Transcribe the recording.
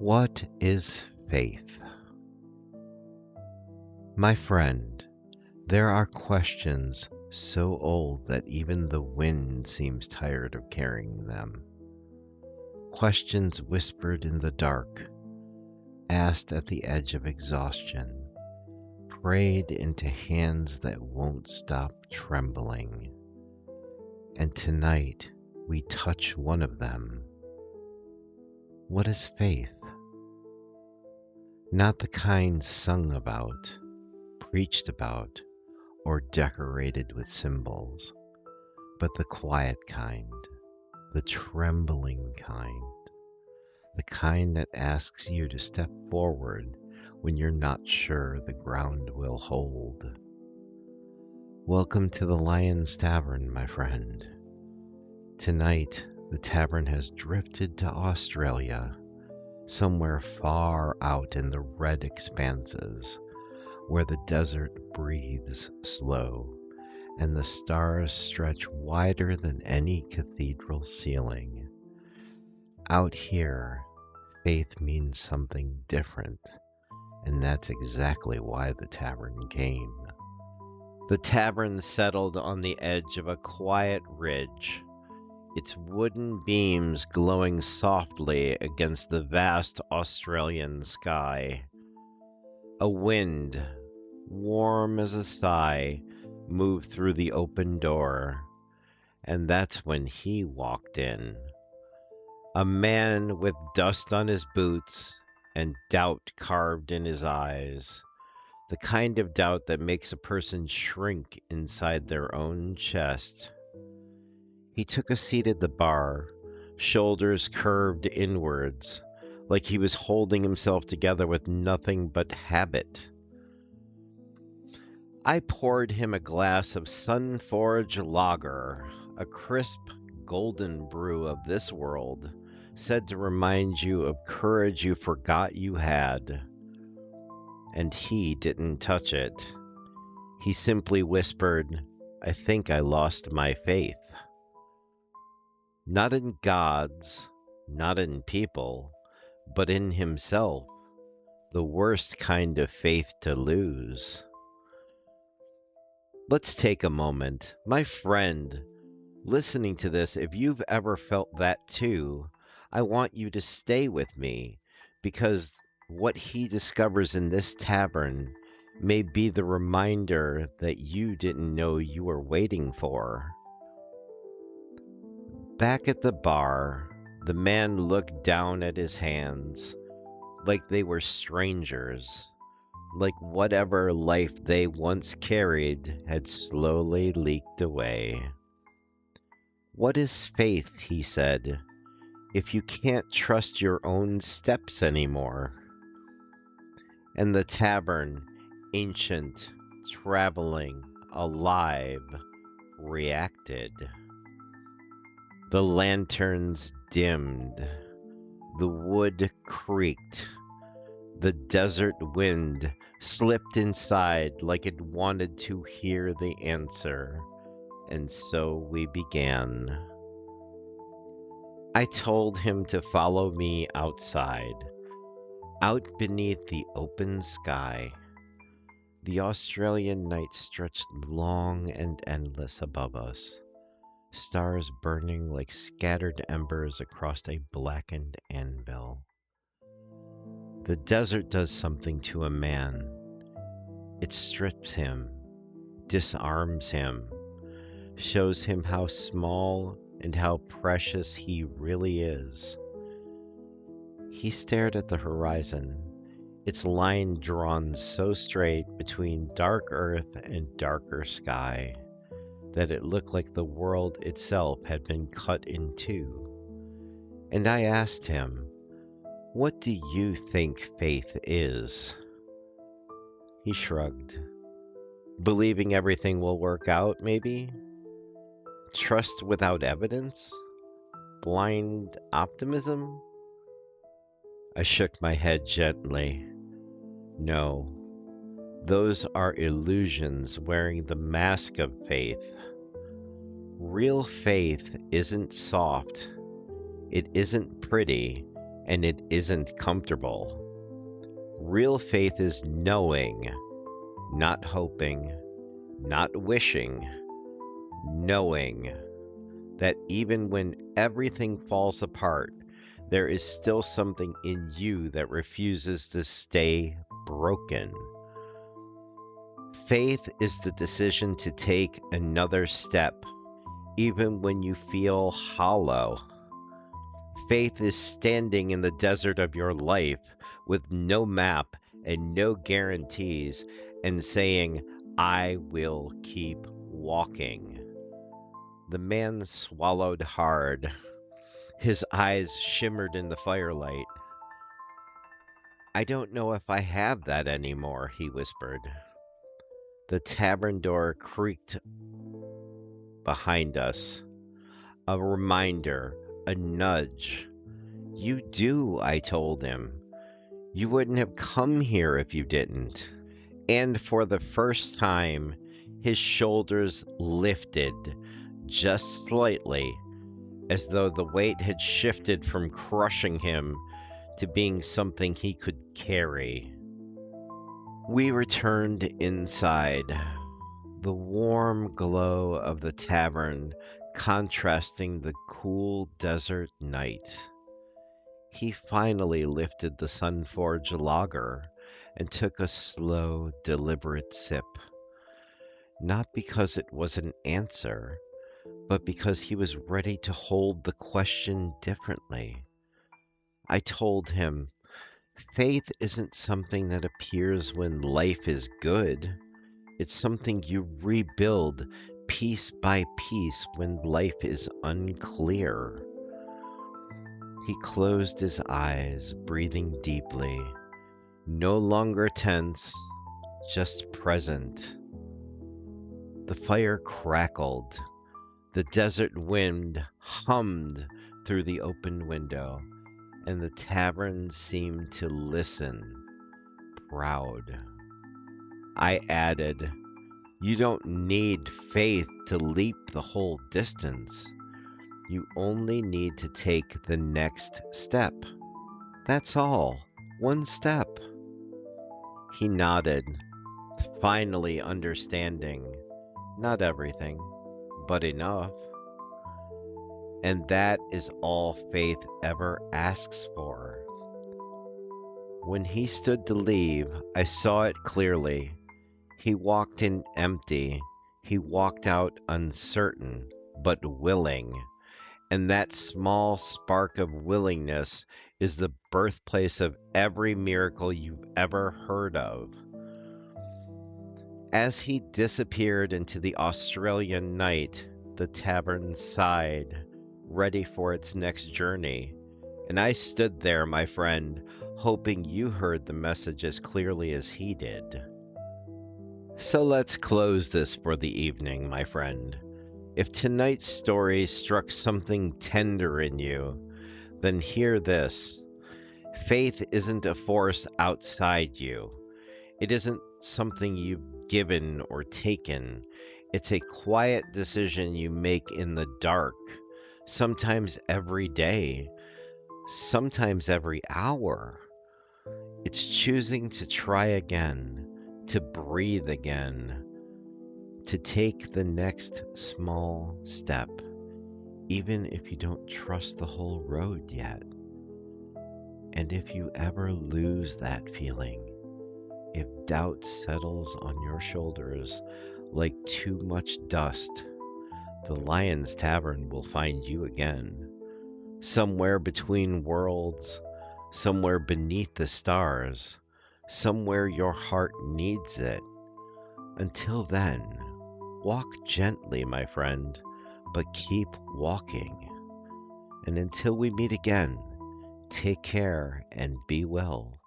What is faith? My friend, there are questions so old that even the wind seems tired of carrying them. Questions whispered in the dark, asked at the edge of exhaustion, prayed into hands that won't stop trembling. And tonight we touch one of them. What is faith? Not the kind sung about, preached about, or decorated with symbols, but the quiet kind, the trembling kind, the kind that asks you to step forward when you're not sure the ground will hold. Welcome to the Lion's Tavern, my friend. Tonight, the tavern has drifted to Australia, somewhere far out in the red expanses, where the desert breathes slow and the stars stretch wider than any cathedral ceiling. Out here, faith means something different, and that's exactly why the tavern came. The tavern settled on the edge of a quiet ridge, its wooden beams glowing softly against the vast Australian sky. A wind, warm as a sigh, moved through the open door, and that's when he walked in. A man with dust on his boots and doubt carved in his eyes, the kind of doubt that makes a person shrink inside their own chest. He took a seat at the bar, shoulders curved inwards, like he was holding himself together with nothing but habit. I poured him a glass of Sun-Forge lager, a crisp, golden brew of this world, said to remind you of courage you forgot you had. And he didn't touch it. He simply whispered, "I think I lost my faith." Not in gods, not in people, but in himself, the worst kind of faith to lose. Let's take a moment. My friend, listening to this, if you've ever felt that too, I want you to stay with me, because what he discovers in this tavern may be the reminder that you didn't know you were waiting for. Back at the bar, the man looked down at his hands like they were strangers, like whatever life they once carried had slowly leaked away. "What is faith," he said, "if you can't trust your own steps anymore?" And the tavern, ancient, traveling, alive, reacted. The lanterns dimmed, the wood creaked, the desert wind slipped inside like it wanted to hear the answer, and so we began. I told him to follow me outside, out beneath the open sky. The Australian night stretched long and endless above us, stars burning like scattered embers across a blackened anvil. The desert does something to a man. It strips him, disarms him, shows him how small and how precious he really is. He stared at the horizon, its line drawn so straight between dark earth and darker sky that it looked like the world itself had been cut in two. And I asked him, "What do you think faith is?" He shrugged. "Believing everything will work out, maybe? Trust without evidence? Blind optimism?" I shook my head gently. "No, those are illusions wearing the mask of faith. Real faith isn't soft, it isn't pretty, and it isn't comfortable. Real faith is knowing, not hoping, not wishing, knowing that even when everything falls apart, there is still something in you that refuses to stay broken. Faith is the decision to take another step, even when you feel hollow. Faith is standing in the desert of your life with no map and no guarantees and saying, I will keep walking. The man swallowed hard. His eyes shimmered in the firelight. I don't know if I have that anymore, he whispered. The tavern door creaked behind us. A reminder, a nudge. You do, I told him. You wouldn't have come here if you didn't. And for the first time, his shoulders lifted just slightly, as though the weight had shifted from crushing him to being something he could carry. We returned inside, the warm glow of the tavern contrasting the cool desert night. He finally lifted the Sunforge lager and took a slow, deliberate sip. Not because it was an answer, but because he was ready to hold the question differently. I told him, faith isn't something that appears when life is good. It's something you rebuild piece by piece when life is unclear. He closed his eyes, breathing deeply, no longer tense, just present. The fire crackled. The desert wind hummed through the open window, and the tavern seemed to listen, proud. I added, you don't need faith to leap the whole distance. You only need to take the next step. That's all. One step. He nodded, finally understanding. Not everything, but enough. And that is all faith ever asks for. When he stood to leave, I saw it clearly. He walked in empty. He walked out uncertain, but willing. And that small spark of willingness is the birthplace of every miracle you've ever heard of. As he disappeared into the Australian night, the tavern sighed, ready for its next journey. And I stood there, my friend, hoping you heard the message as clearly as he did. So let's close this for the evening, my friend. If tonight's story struck something tender in you, then hear this. Faith isn't a force outside you. It isn't something you've given or taken. It's a quiet decision you make in the dark, sometimes every day, sometimes every hour. It's choosing to try again, to breathe again, to take the next small step, even if you don't trust the whole road yet. And if you ever lose that feeling, if doubt settles on your shoulders like too much dust, the Lion's Tavern will find you again, somewhere between worlds, somewhere beneath the stars, somewhere your heart needs it. Until then, walk gently, my friend, but keep walking. And until we meet again, take care and be well.